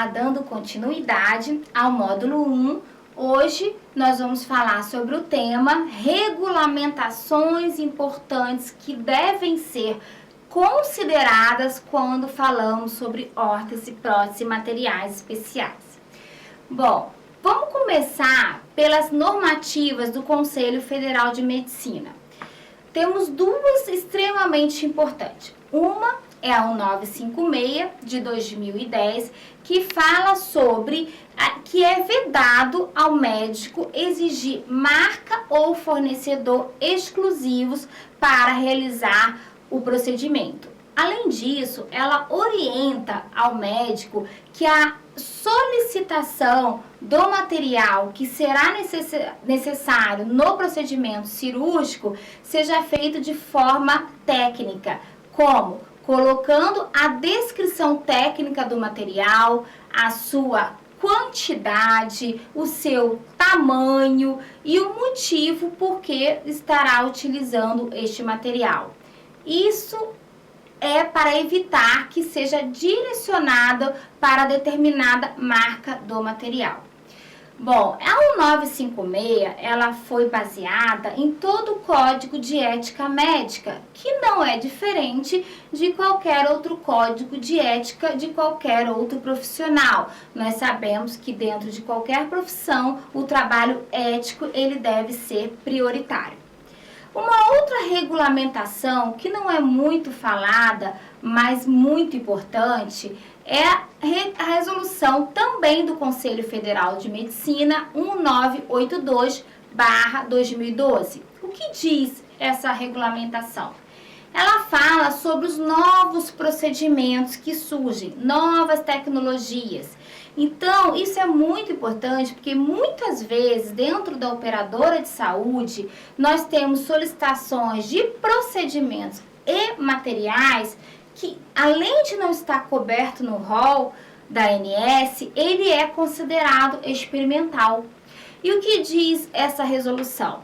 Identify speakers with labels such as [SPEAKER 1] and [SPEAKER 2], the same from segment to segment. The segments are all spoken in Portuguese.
[SPEAKER 1] Olá, dando continuidade ao módulo 1, hoje nós vamos falar sobre o tema regulamentações importantes que devem ser consideradas quando falamos sobre órtese, prótese e materiais especiais. Bom, vamos começar pelas normativas do Conselho Federal de Medicina. Temos duas extremamente importantes. Uma é a 1956 de 2010, que fala sobre que é vedado ao médico exigir marca ou fornecedor exclusivos para realizar o procedimento. Além disso, ela orienta ao médico que a solicitação do material que será necessário no procedimento cirúrgico seja feito de forma técnica, como colocando a descrição técnica do material, a sua quantidade, o seu tamanho e o motivo por que estará utilizando este material. Isso é para evitar que seja direcionado para determinada marca do material. Bom, a 1956, ela foi baseada em todo o Código de Ética Médica, que não é diferente de qualquer outro código de ética de qualquer outro profissional. Nós sabemos que dentro de qualquer profissão, o trabalho ético ele deve ser prioritário. Uma outra regulamentação que não é muito falada, mas muito importante, é a resolução também do Conselho Federal de Medicina 1982/2012. O que diz essa regulamentação? Ela fala sobre os novos procedimentos que surgem, novas tecnologias. Então, isso é muito importante porque muitas vezes dentro da operadora de saúde nós temos solicitações de procedimentos e materiais que, além de não estar coberto no rol da ANS, ele é considerado experimental. E o que diz essa resolução?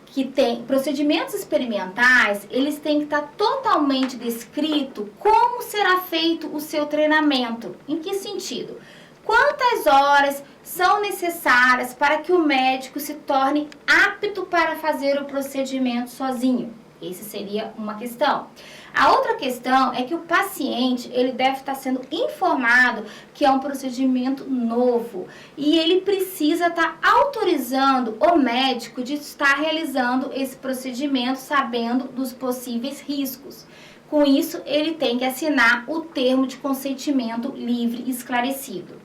[SPEAKER 1] Que tem procedimentos experimentais, eles têm que estar totalmente descrito como será feito o seu treinamento. Em que sentido? Quantas horas são necessárias para que o médico se torne apto para fazer o procedimento sozinho? Essa seria uma questão. A outra questão é que o paciente ele deve estar sendo informado que é um procedimento novo e ele precisa estar autorizando o médico de estar realizando esse procedimento sabendo dos possíveis riscos. Com isso, ele tem que assinar o termo de consentimento livre e esclarecido.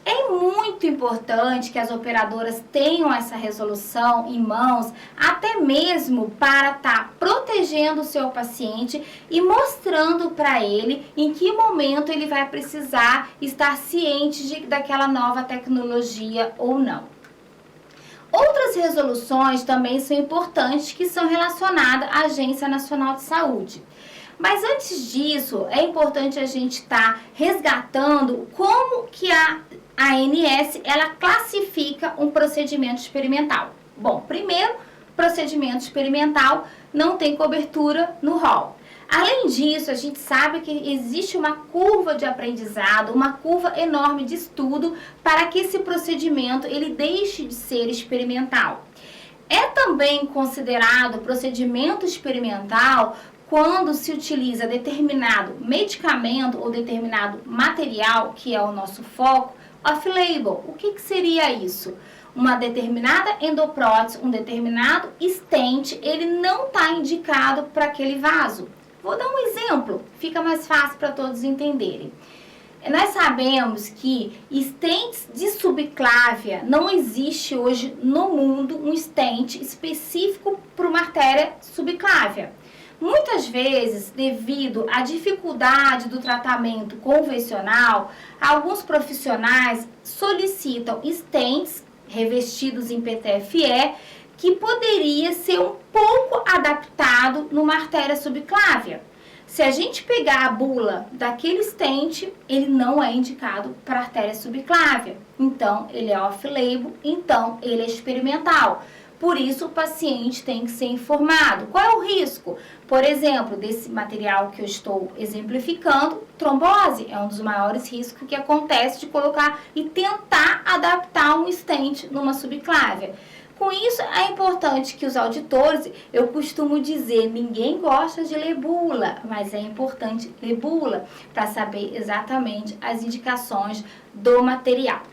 [SPEAKER 1] É muito importante que as operadoras tenham essa resolução em mãos, até mesmo para estar protegendo o seu paciente e mostrando para ele em que momento ele vai precisar estar ciente daquela nova tecnologia ou não. Outras resoluções também são importantes que são relacionadas à Agência Nacional de Saúde. Mas antes disso, é importante a gente estar resgatando como que a ANS ela classifica um procedimento experimental. Bom, primeiro, procedimento experimental não tem cobertura no rol. Além disso, a gente sabe que existe uma curva de aprendizado, uma curva enorme de estudo para que esse procedimento ele deixe de ser experimental. É também considerado procedimento experimental quando se utiliza determinado medicamento ou determinado material, que é o nosso foco, off-label. O que seria isso? Uma determinada endoprótese, um determinado stent, ele não está indicado para aquele vaso. Vou dar um exemplo, fica mais fácil para todos entenderem. Nós sabemos que stents de subclávia, não existe hoje no mundo um stent específico para uma artéria subclávia. Muitas vezes, devido à dificuldade do tratamento convencional, alguns profissionais solicitam stents revestidos em PTFE que poderia ser um pouco adaptado numa artéria subclávia. Se a gente pegar a bula daquele stent, ele não é indicado para artéria subclávia. Então, ele é off-label, então ele é experimental. Por isso, o paciente tem que ser informado. Qual é o risco? Por exemplo, desse material que eu estou exemplificando, trombose é um dos maiores riscos que acontece de colocar e tentar adaptar um stent numa subclávia. Com isso, é importante que os auditores, eu costumo dizer, ninguém gosta de ler bula, mas é importante ler bula para saber exatamente as indicações do material.